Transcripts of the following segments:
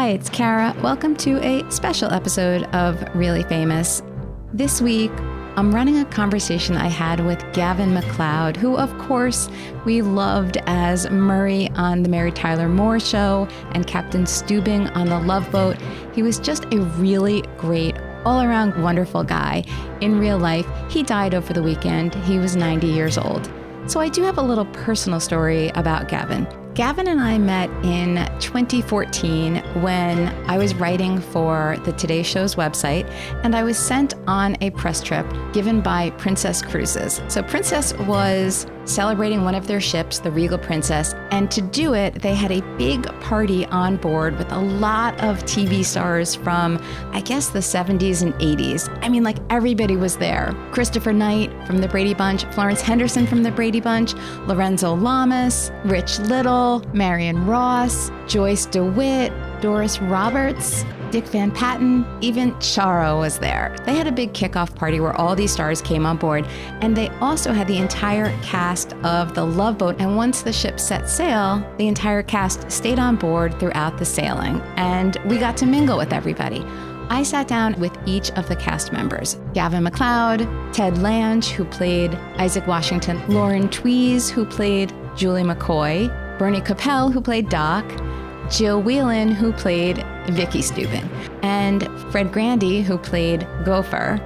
Hi, it's Kara. Welcome to a special episode of Really Famous. This week, I'm running a conversation I had with Gavin MacLeod, who, of course, we loved as Murray on The Mary Tyler Moore Show and Captain Stubing on The Love Boat. He was just a really great, all-around wonderful guy. In real life, he died over the weekend. He was 90 years old. So I do have a little personal story about Gavin. Gavin and I met in 2014 when I was writing for the Today Show's website, and I was sent on a press trip given by Princess Cruises. So Princess was celebrating one of their ships, the Regal Princess, and to do it, they had a big party on board with a lot of TV stars from, I guess, the 70s and 80s. I mean, like, everybody was there. Christopher Knight from the Brady Bunch, Florence Henderson from the Brady Bunch, Lorenzo Lamas, Rich Little, Marion Ross, Joyce DeWitt, Doris Roberts, Dick Van Patten, even Charo was there. They had a big kickoff party where all these stars came on board, and they also had the entire cast of the Love Boat. And once the ship set sail, the entire cast stayed on board throughout the sailing, and we got to mingle with everybody. I sat down with each of the cast members. Gavin MacLeod, Ted Lange, who played Isaac Washington, Lauren Tweez, who played Julie McCoy, Bernie Capel, who played Doc, Jill Whelan, who played Vicky Stubing, and Fred Grandy, who played Gopher.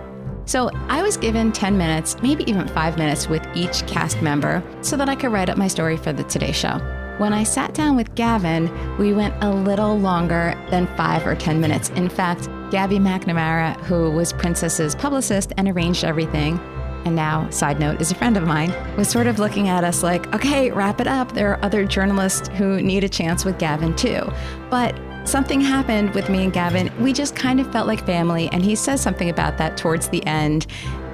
So I was given 10 minutes, maybe even 5 minutes with each cast member so that I could write up my story for the Today Show. When I sat down with Gavin, we went a little longer than 5 or 10 minutes. In fact, Gabby McNamara, who was Princess's publicist and arranged everything, and now, side note, is a friend of mine, was sort of looking at us like, okay, wrap it up. There are other journalists who need a chance with Gavin too. But something happened with me and Gavin. We just kind of felt like family, and he says something about that towards the end.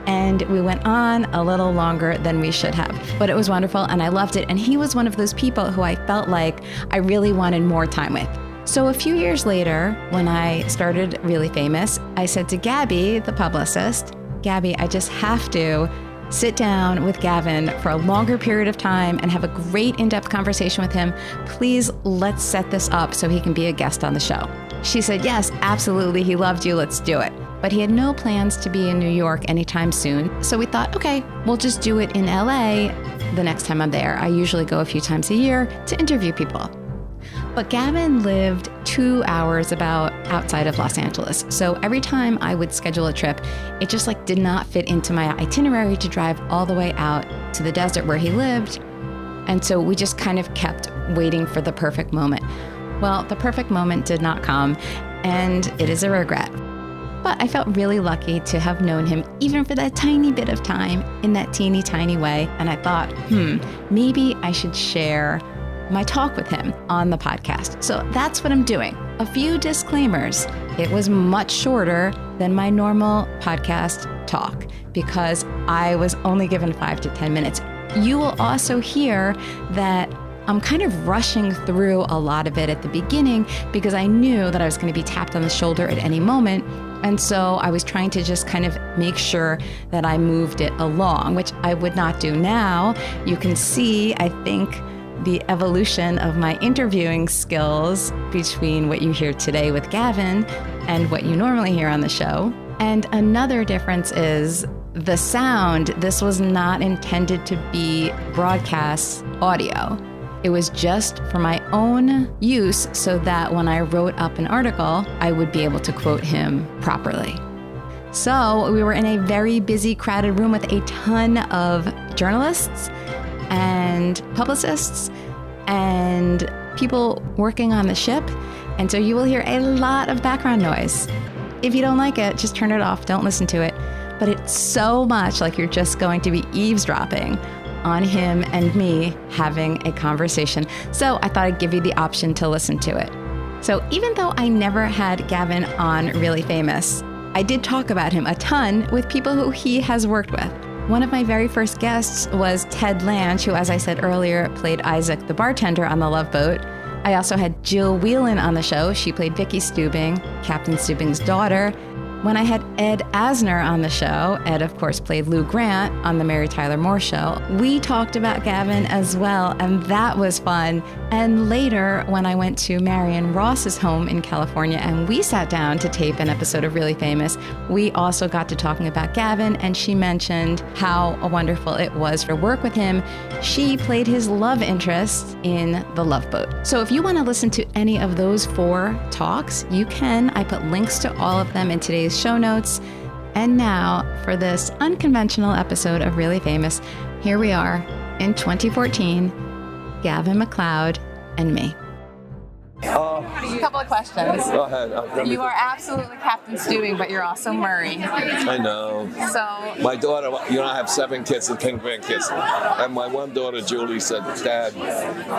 And we went on a little longer than we should have. But it was wonderful, and I loved it. And he was one of those people who I felt like I really wanted more time with. So a few years later, when I started Really Famous, I said to Gabby, the publicist, Gabby, I just have to sit down with Gavin for a longer period of time and have a great in-depth conversation with him. Please, let's set this up so he can be a guest on the show. She said, yes, absolutely. He loved you. Let's do it. But he had no plans to be in New York anytime soon. So we thought, okay, we'll just do it in LA the next time I'm there. I usually go a few times a year to interview people. But Gavin lived 2 hours about outside of Los Angeles. So every time I would schedule a trip, it just did not fit into my itinerary to drive all the way out to the desert where he lived. And so we just kind of kept waiting for the perfect moment. Well, the perfect moment did not come, and it is a regret. But I felt really lucky to have known him even for that tiny bit of time in that teeny tiny way. And I thought, maybe I should share my talk with him on the podcast. So that's what I'm doing. A few disclaimers. It was much shorter than my normal podcast talk because I was only given 5 to 10 minutes. You will also hear that I'm kind of rushing through a lot of it at the beginning because I knew that I was going to be tapped on the shoulder at any moment. And so I was trying to just kind of make sure that I moved it along, which I would not do now. You can see, I think, the evolution of my interviewing skills between what you hear today with Gavin and what you normally hear on the show. And another difference is the sound. This was not intended to be broadcast audio. It was just for my own use so that when I wrote up an article, I would be able to quote him properly. So we were in a very busy, crowded room with a ton of journalists and publicists and people working on the ship. And so you will hear a lot of background noise. If you don't like it, just turn it off. Don't listen to it. But it's so much like you're just going to be eavesdropping on him and me having a conversation. So I thought I'd give you the option to listen to it. So even though I never had Gavin on Really Famous, I did talk about him a ton with people who he has worked with. One of my very first guests was Ted Lange, who, as I said earlier, played Isaac the bartender on The Love Boat. I also had Jill Whelan on the show. She played Vicky Stubing, Captain Stubing's daughter. When I had Ed Asner on the show, Ed, of course, played Lou Grant on the Mary Tyler Moore Show, we talked about Gavin as well, and that was fun. And later, when I went to Marion Ross's home in California and we sat down to tape an episode of Really Famous, we also got to talking about Gavin, and she mentioned how wonderful it was to work with him. She played his love interest in The Love Boat. So if you want to listen to any of those 4 talks, you can. I put links to all of them in today's show notes. And now for this unconventional episode of Really Famous, here we are in 2014, Gavin MacLeod and me. A couple of questions. Go ahead. You are absolutely Captain Stubing, but you're also Murray. I know. So my daughter, I have 7 kids and 10 grandkids. And my one daughter, Julie, said, Dad,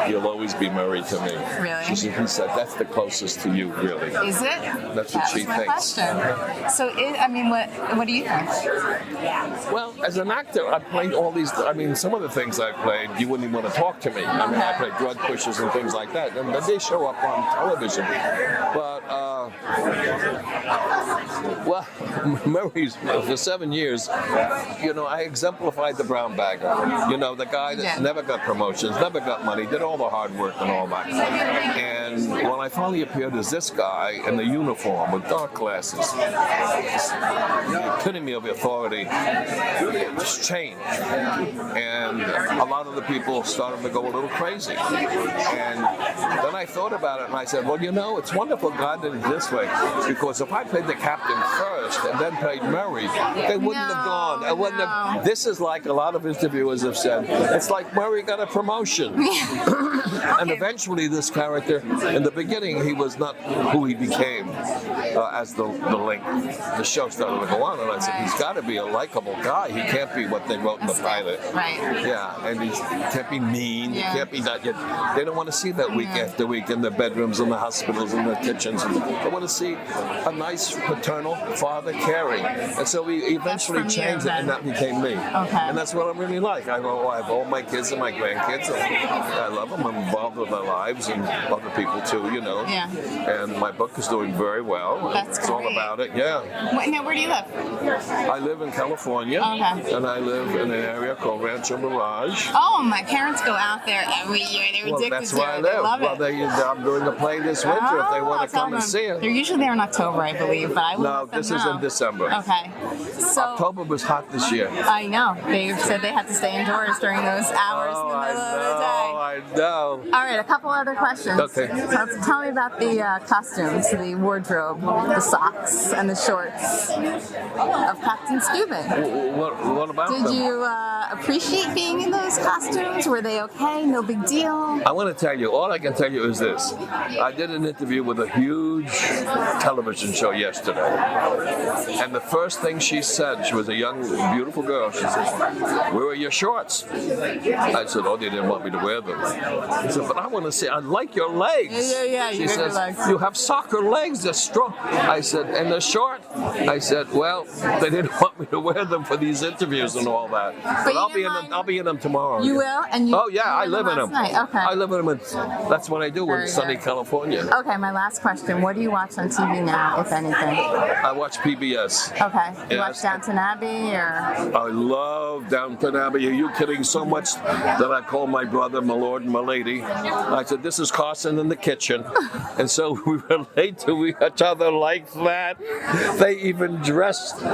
you'll always be Murray to me. Really? He said, that's the closest to you, really. Is it? That's what she thinks. Question. So, what do you think? Well, as an actor, I played all these, some of the things I played, you wouldn't even want to talk to me. I played drug pushers and things like that. And they show up on television. But, Murray's, for 7 years, I exemplified the brown bagger. The guy that never got promotions, never got money, did all the hard work and all that. And when I finally appeared as this guy in the uniform with dark glasses, the epitome of authority just changed. And a lot of the people started to go a little crazy. And then I thought about it and I said, well, it's wonderful God did it this way. Because if I played the captain first and then played Murray, they wouldn't have gone. I wouldn't have. This is like a lot of interviewers have said, it's like Murray got a promotion. And eventually this character, in the beginning, he was not who he became as the link. The show started to go on, and I said, he's got to be a likable guy. He can't be what they wrote in the pilot. Right. Yeah, and he can't be mean. He can't be that. They don't want to see that week after week in the bedrooms, in the hospitals, in the kitchens. They want to see a nice paternal father caring. And so we eventually changed it, and that became me. Okay. And that's what I'm really like. I have all my kids and my grandkids, and I love them. I'm involved with their lives and other people too, Yeah. And my book is doing very well. That's It's all about it, yeah. Now, where do you live? I live in California, and I live in an area called Rancho Mirage. Oh, my parents go out there every year. They're addicted That's where I to it. live. They love it. I'm doing a play this winter if they want to come and see it. They're usually there in October, I believe, but I will let them this is in December. Okay. So October was hot this year. I know. They said they had to stay indoors during those hours in the middle of the day. I know. All right, a couple other questions. Okay. So tell me about the costumes, the wardrobe, the socks, and the shorts of Captain Stubing. What about them? Did you appreciate being in those costumes? Were they okay? No big deal? I want to tell you, all I can tell you is this. I did an interview with a huge television show yesterday. And the first thing she said, she was a young, beautiful girl, she said, where are your shorts? I said, oh, they didn't want me to wear them. She said, but I want to see, I like your legs. Yeah, She says, you have soccer legs, they're strong. I said, and they're short? I said, well, they didn't want me to wear them for these interviews and all that. But I'll be in them tomorrow. You will? And I live in them. Okay. I live in them, and that's what I do in sunny California. Okay, my last question. What do you watch on TV now, if anything? I watch PBS. Okay. You watch Downton Abbey, or? I love Downton Abbey. Are you kidding? So much that I call my brother my lord and my lady. I said, this is Carson in the kitchen. And so we relate to each other like that. They even dressed the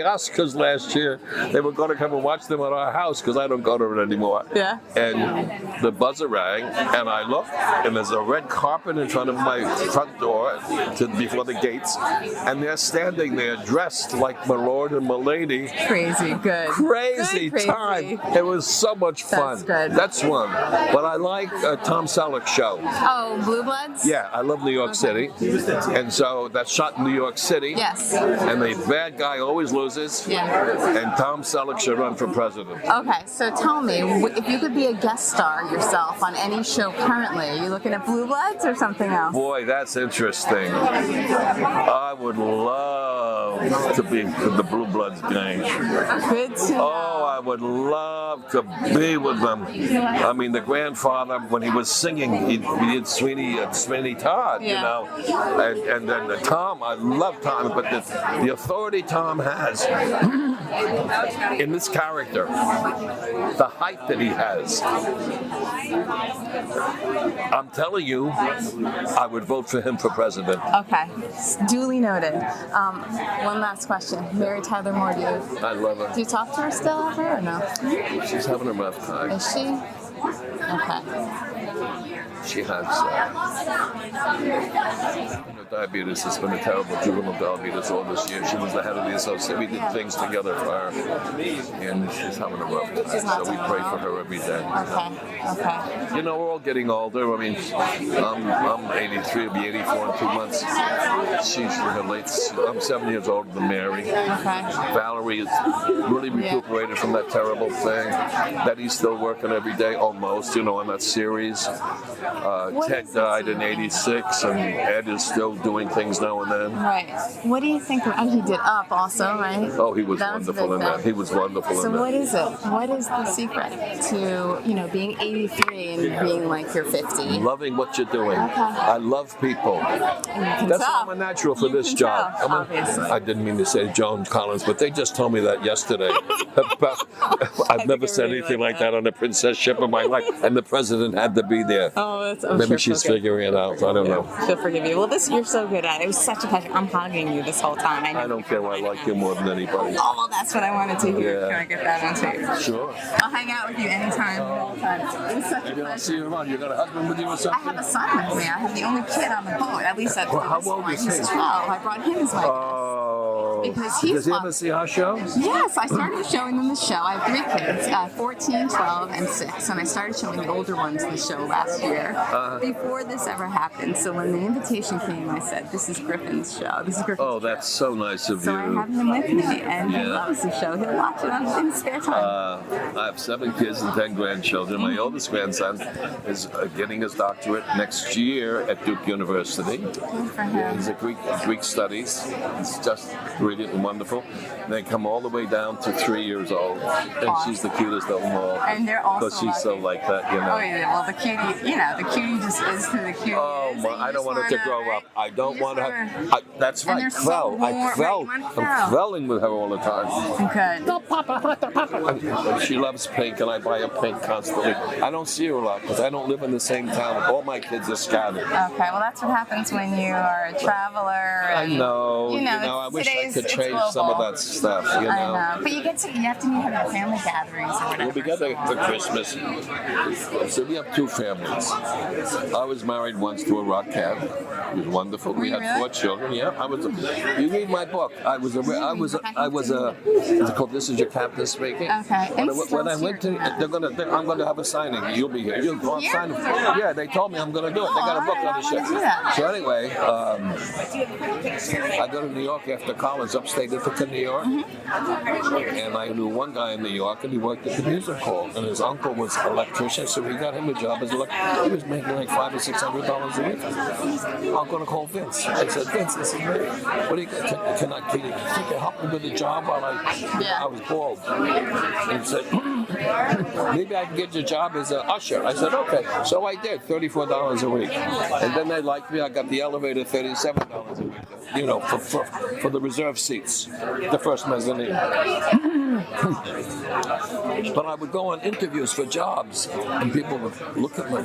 Oscars last year. They were going to come and watch them at our house because I don't go to it anymore. Yeah. And the buzzer rang, and I looked, and there's a red carpet in front of my front door before the gates, and they're standing there dressed like my lord and my lady. Crazy good. Crazy time. It was so much fun. That's good. That's one. But I like Tom Selleck's show. Oh, Blue Bloods? Yeah, I love New York City. And so that's shot in New York City. Yes. And the bad guy always loses. Yeah. And Tom Selleck should run for president. Okay, so tell me, if you could be a guest star yourself on any show currently, are you looking at Blue Bloods or something else? Boy, that's interesting. I would love to be with the Blue Bloods gang. Good to know. Oh, I would love to be with them. I mean, the grandfather, when he was singing, he did Sweeney Todd, you know. And then Tom, I love Tom, but the authority Tom has in this character, the height that he has. I'm telling you, I would vote for him for president. Okay, duly noted. One last question. Mary Tyler Moore, do you? I love her. Do you talk to her still ever or no? She's having a rough time. Is she? Okay. She has diabetes. It's been a terrible juvenile diabetes all this year. She was the head of the association. We did things together for her, and she's having a rough time. So we pray for her every day. Okay. You know, we're all getting older. I mean, I'm 83. I'll be 84 in 2 months. She's in her late. I'm 7 years older than Mary. Okay. Valerie is really recuperated from that terrible thing. Betty's still working every day, almost. You know, on that series. Ted died in '86, and Ed is still doing things now and then. Right. What do you think? And he did Up also, right? Oh, he was wonderful in that. He was wonderful in that. So what is it? What is the secret to, being 83 and being like you're 50? Loving what you're doing. Okay. I love people. That's why I'm a natural for this job. Obviously. I didn't mean to say Joan Collins, but they just told me that yesterday. I've never said anything like that on a princess ship in my life, and the president had to be there. Oh, that's maybe she's figuring it out. I don't know. She'll forgive you. Well, you're so good at it. It was such a pleasure. I'm hugging you this whole time. I don't care. I like you more than anybody. Oh, well, that's what I wanted to hear. Yeah. Can I get that on tape? Sure. I'll hang out with you anytime. All the time. It was such a pleasure. I'll see you around. You got a husband with you or something? I have a son with me. I have the only kid on the boat. At least at how old is he? He's 12. I brought him as my guest. Because he's Does he ever see our show? Yes, I started showing them the show. I have 3 kids, 14, 12, and 6. And I started showing the older ones the show last year, before this ever happened. So when the invitation came, I said, this is Griffin's show. This is Griffin's show. That's so nice of you. So I have him with me, and he loves the show. He'll watch it in his spare time. I have 7 kids and 10 grandchildren. My oldest grandson is getting his doctorate next year at Duke University. Good for him. He's a Greek studies. It's just brilliant and wonderful. They come all the way down to 3 years old, and she's the cutest of them all. And they're also because she's so like that, Oh yeah, well the cutie, the cutie just is who the cutie is. I don't want her to grow up. I don't want her. That's right. I'm quelling with her all the time. Good. No, Papa. She loves pink, and I buy her pink constantly. I don't see her a lot because I don't live in the same town. All my kids are scattered. Okay, well that's what happens when you are a traveler. I know. I wish I could change some of that stuff. I know. But you have to have your family gatherings or whatever. Well, we got for Christmas. So we have 2 families. I was married once to a rock cat. It was wonderful. We had 4 children. Yeah, you read my book. I was a. It's called "This Is Your Captain Speaking." Okay. When I went to, I'm going to have a signing. You'll be here. You'll go and sign. Yeah, they told me I'm going to do it. They got a book on the ship. So anyway, I go to New York after college, upstate Ithaca, New York, and I knew one guy in New York, and he worked at the music hall, and his uncle was an electrician, so he got him a job as electrician. He was making like $500 or $600 a week. I'm going to call Vince. I said, Vince, this is me. What do you can you help me with the job while I was bald? And he said, maybe I can get you a job as an usher. I said, okay. So I did, $34 a week. And then they liked me. I got the elevator $37 a week. For the reserve seats, the first mezzanine. But I would go on interviews for jobs, and people would look at me.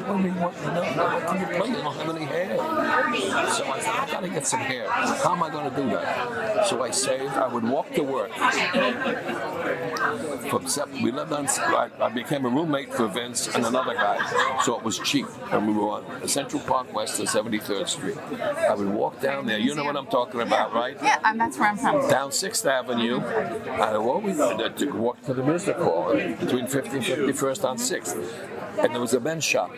What can you play? You don't have any hair. So I said, I got to get some hair. How am I going to do that? So I saved. I would walk to work. We lived on. I became a roommate for Vince and another guy, so it was cheap. And we were on Central Park West to 73rd Street. I would walk down there. You know what I'm talking about, right? Yeah, and that's where I'm from. Down 6th Avenue. I always walk to the music hall between 50th and 51st on 6th. And there was a men's shop.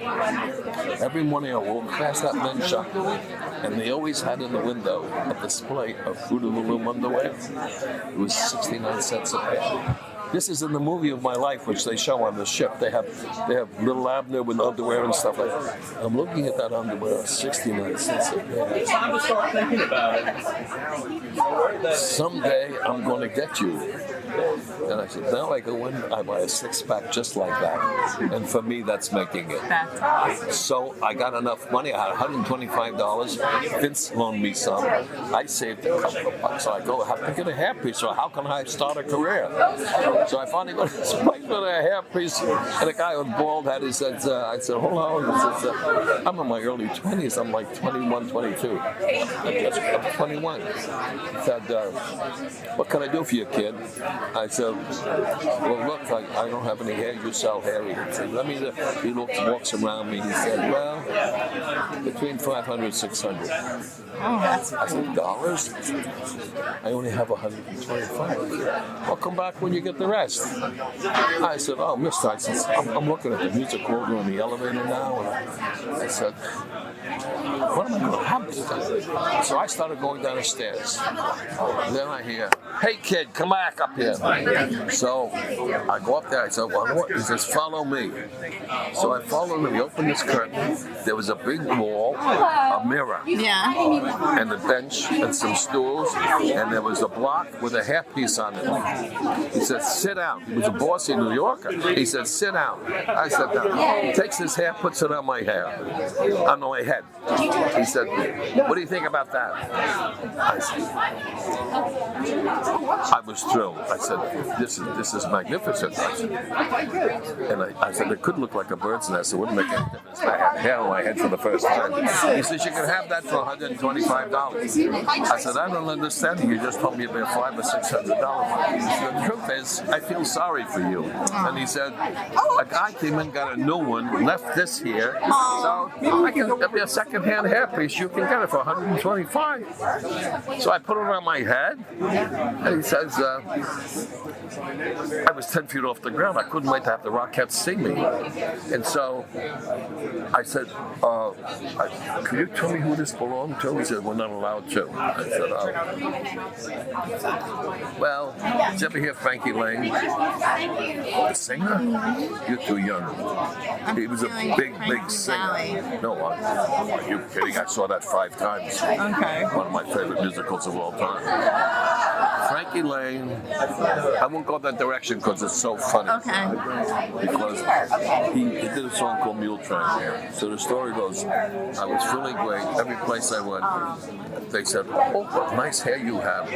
Every morning I walked past that men's shop, and they always had in the window a display of Fruit of the Loom underwear. It was 69 cents a pair. This is in the movie of my life, which they show on the ship. They have little Abner with underwear and stuff like that. I'm looking at that underwear, 69 cents a pair. Someday I'm going to get you And I said, now I go in, I buy a 6-pack just like that. And for me, that's making it. That's awesome. So I got enough money. I had $125. Vince loaned me some. I saved a couple of bucks. So I go, I have to get a hairpiece. So how can I start a career? So I finally got this place with a hairpiece. And a guy with bald head, he said, I said, hold on. He said, I'm in my early 20s. I'm like 21, 22. I'm 21. He said, what can I do for you, kid? I said, well, look, I don't have any hair. You sell hair. He said, let me, he walks around me. He said, well, between 500 and 600. I said, dollars? I only have 125. I'll come back when you get the rest. I said, oh, mister, I said, I'm looking at the music holder on the elevator now. And I said, what am I going to have this time? So I started going down the stairs. Then I hear, hey, kid, come back up here. So I go up there. I said, well, what? He says, follow me. So I followed him. We opened this curtain. There was a big wall, a mirror, and a bench and some stools, and there was a block with a hairpiece on it. He said, sit down. He was a bossy New Yorker. He said, sit down. I sat down. He takes his hair, puts it on my hair, on my head. He said, what do you think about that? I said, I was thrilled. I said, this is magnificent. And I said, it could look like a bird's nest. It wouldn't make any difference. I had hair on my head for the first time. He says, you can have that for $125. I said, I don't understand. You just told me about $500 or $600. The truth is, I feel sorry for you. And he said, a guy came in, got a new one, left this here. So I can give you a second-hand hairpiece. You can get it for $125. So I put it on my head, and he says, I was 10 feet off the ground. I couldn't wait to have the Rockettes see me. And so I said, can you tell me who this belonged to? He said, we're not allowed to. I said, well, did you ever hear Frankie Lane? The singer? You're too young. He was a big singer. No, are you kidding? I saw that 5 times. Okay. One of my favorite musicals of all time. Frankie Lane, I won't go that direction because it's so funny. Okay. Because he did a song called Mule Train. So the story goes, I was feeling great. Every place I went, they said, oh, what nice hair you have.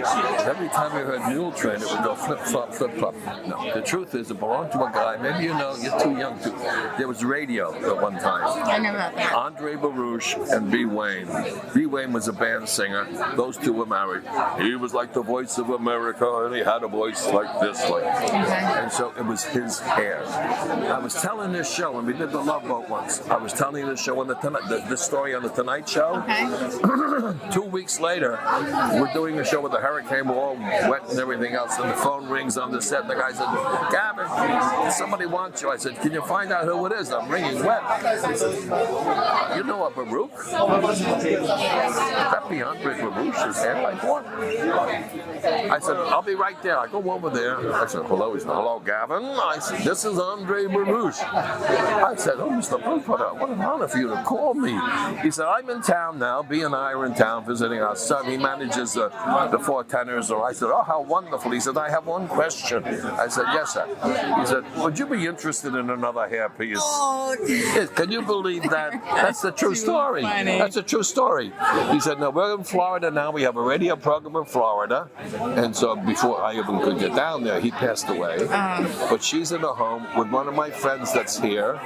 Every time I heard Mule Train, it would go flip-flop, flip-flop. No, the truth is, it belonged to a guy. Maybe you know, you're too young to. There was radio at one time. I know about that. Andre Baruch and B. Wayne. B. Wayne was a band singer. Those two were married. He was like the voice of America, and he had a voice like this. And so it was his hair. I was telling this show, and we did the Love Boat once. I was telling this show on the story on the Tonight Show. Okay. 2 weeks later, we're doing a show with the hurricane, we're all wet and everything else, and the phone rings on the set, and the guy said, Gavin, somebody wants you. I said, can you find out who it is? I'm ringing wet. He said, you know a Baruch? That be Andre Baruch's hair I bought. I said, I'll be right there. I go over there. I said, hello. He said, hello, Gavin. I said, this is Andre Baruch. I said, oh, Mr. Baruch, what an honor for you to call me. He said, I'm in town now. B and I are in town visiting our son. He manages the 4 tenors. I said, oh, how wonderful. He said, I have one question. I said, yes, sir. He said, would you be interested in another hairpiece? Oh, can you believe that? That's the true story. Funny. That's a true story. He said, no, we're in Florida now. We have a radio program in Florida. And so before I even could get down there, he passed away. But she's in a home with one of my friends that's here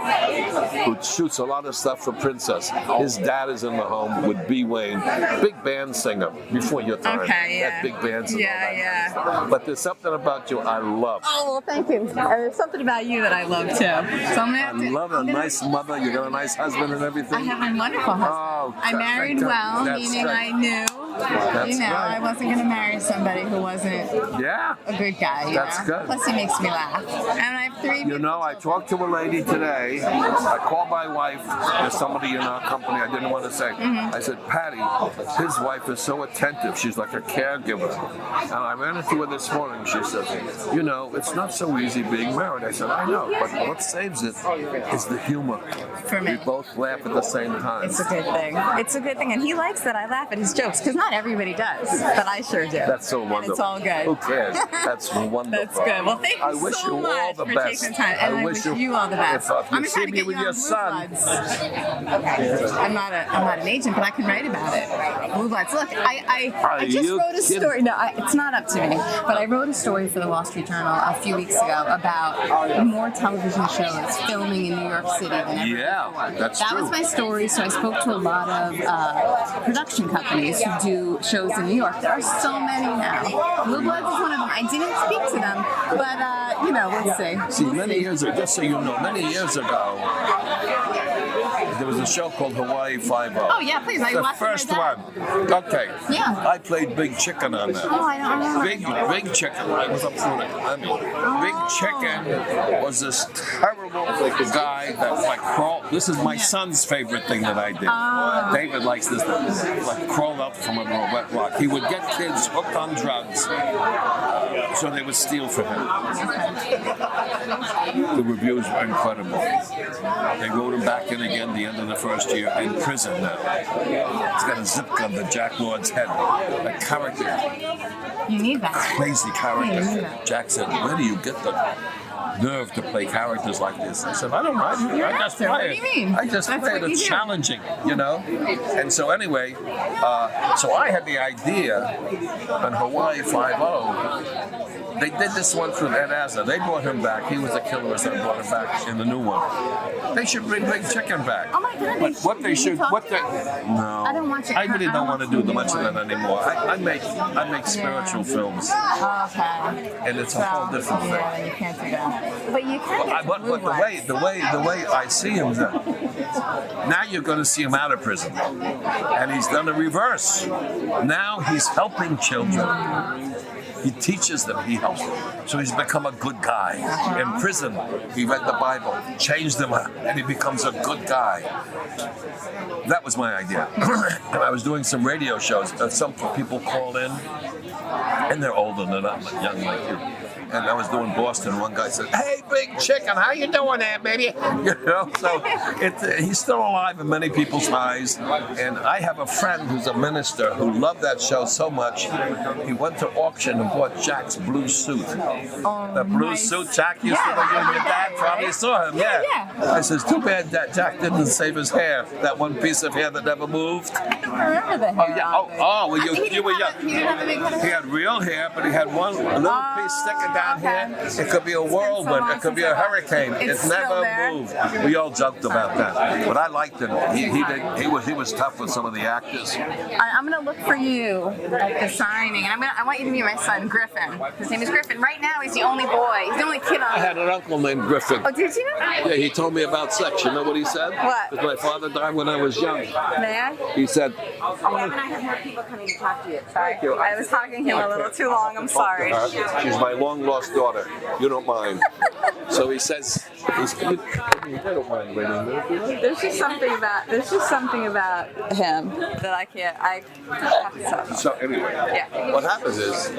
who shoots a lot of stuff for Princess. His dad is in the home with B. Wayne, big band singer before your time. Okay, yeah. Had big bands and all that. Yeah. But there's something about you I love. Oh, well, thank you. There's something about you that I love, too. So I'm gonna I love a nice mother. You got a nice husband and everything. I have a wonderful husband. Oh, I married well, meaning right. I knew. I wasn't going to marry somebody who wasn't a good guy. That's good. Plus, he makes me laugh. And I have 3. I talked to a lady today. I called my wife. There's somebody in our company I didn't want to say. I said, Patty, his wife is so attentive. She's like a caregiver. And I ran into her this morning. She said, it's not so easy being married. I said, I know. But what saves it is the humor. For me. We both laugh at the same time. It's a good thing. It's a good thing. And he likes that I laugh at his jokes. Because not everybody does, but I sure do. That's so wonderful. And it's all good. Who cares? That's wonderful. That's good. Well, thank you I wish so you much all the for best. taking the time. And I wish you all the best. If you I'm see trying to me get with you your on Blue son. Bloods. I'm not an agent, but I can write about it. Blue Bloods. Look, I just wrote a story. No, it's not up to me. But I wrote a story for the Wall Street Journal a few weeks ago about more television shows filming in New York City than ever before. That's that true. was my story. So I spoke to a lot of production companies who do shows in New York. There are so many now. Blue Bloods is one of them. I didn't speak to them, but we'll see. See, many years ago, just so you know, many years ago, there was a show called Hawaii Five-0. Oh yeah, please. I The watched first my dad. one. Okay. Yeah. I played Big Chicken on that. Oh, I don't remember. Big Chicken. I was up for it. I mean, Big Chicken was this terrible guy that like crawled. This is my son's favorite thing that I did. David likes this, like crawled up from a wet rock. He would get kids hooked on drugs, so they would steal from him. The reviews were incredible. They wrote him back in again the end of the first year in prison now. He's got a zip gun to Jack Lord's head. A character. You need that. Crazy character. Yeah, you need that. Jack said, where do you get the nerve to play characters like this? I said, I don't know. You're I an just actor. play What it. do you mean? I just That's play it. what you It's do. challenging, you know? And so anyway, so I had the idea on Hawaii Five-0. They did this one through Ed Asner. They brought him back. He was the killer, so they brought him back in the new one. They should bring Big Chicken back. Oh my God! But what they should, no, I don't watch it. I really don't want to do much of that anymore. I make spiritual films, Okay. and it's a whole different thing. Yeah, you can't do that. But you can get But Blue Bloods. the way I see him now you're going to see him out of prison, and he's done the reverse. Now he's helping children. He teaches them, he helps them. So he's become a good guy. In prison, he read the Bible, changed them, and he becomes a good guy. That was my idea. And I was doing some radio shows. Some people called in, and they're older, they're not young like you. And I was doing Boston. One guy said, "Hey, Big Chicken, how you doing there, baby?" You know, so he's still alive in many people's eyes. And I have a friend who's a minister who loved that show so much. He went to auction and bought Jack's blue suit. The blue suit Jack used to wear. Your dad probably saw him. Yeah. I says, "Too bad that Jack didn't save his hair. That one piece of hair that never moved." I don't remember the hair. Well, you were young. He didn't have a big head of He hair. had real hair, but he had one little piece sticking down here. It could be a whirlwind. It could be a hurricane. It's It never still there. moved. We all joked about that, but I liked him. He was tough with some of the actors. I'm gonna look for you at the signing, and I want you to meet my son Griffin. His name is Griffin. Right now, he's the only boy. He's the only kid on. I had an uncle named Griffin. Oh, did you? Yeah, he told me about sex. You know what he said? What? Because my father died when I was young. Man. He said, I have more people coming to talk to you. Sorry. I was talking to him a little too long. I'm sorry. She's my long lost daughter. You don't mind. So he says, I don't mind waiting there. There's just something about him that I have to talk about. So anyway, Yeah. what happens is,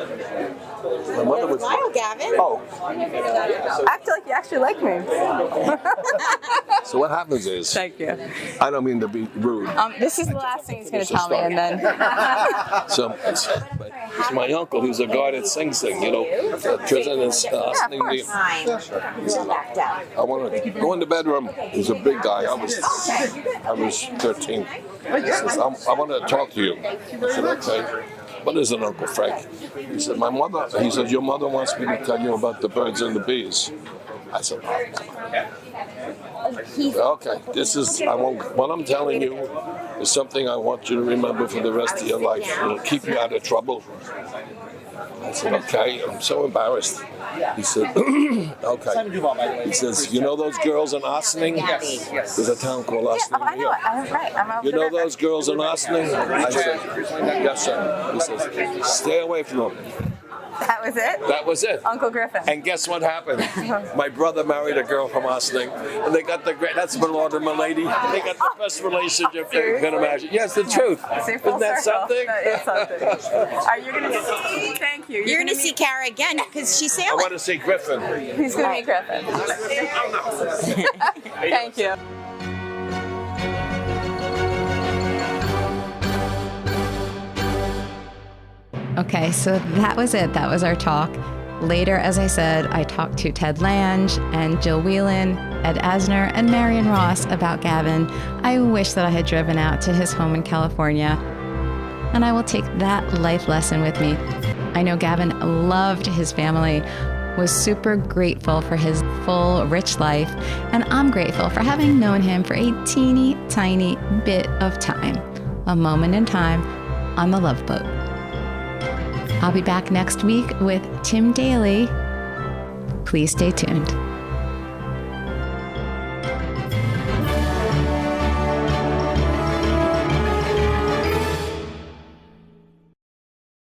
my mother was. Hello, Gavin. Oh. I feel like you actually like me. So what happens is, Thank you. I don't mean to be rude. This is the last thing he's going to tell me, and then. So it's my uncle, who's a guy that sings, you know, prison and singing. Fine. Back down. I want to go in the bedroom. He's a big guy. I was 13. He says, I want to talk to you. I said, okay. What is it, Uncle Frank? He said, he said, your mother wants me to tell you about the birds and the bees. I said, oh, come on. Okay, what I'm telling you is something I want you to remember for the rest of your life. It'll keep you out of trouble. I said, okay. I'm so embarrassed. He said, okay. He says, you know those girls in Ossining? There's a town called Ossining, I New know York. it. I'm right. I'm over You know there. those girls in Ossining? I said, yes, sir. He says, stay away from them. That was it? That was it. Uncle Griffin. And guess what happened? My brother married a girl from Ossining, and they got that's my lord and my lady. They got the best relationship you can imagine. Yes, the truth. Isn't that something? That is something. Are you going to see? Thank you. You're going to see Kara again because she's I sailing. want to see Griffin. He's going to meet Griffin. Thank you. Okay, so that was it. That was our talk. Later, as I said, I talked to Ted Lange and Jill Whelan, Ed Asner, and Marion Ross about Gavin. I wish that I had driven out to his home in California, and I will take that life lesson with me. I know Gavin loved his family, was super grateful for his full, rich life, and I'm grateful for having known him for a teeny tiny bit of time, a moment in time on the Love Boat. I'll be back next week with Tim Daly. Please stay tuned.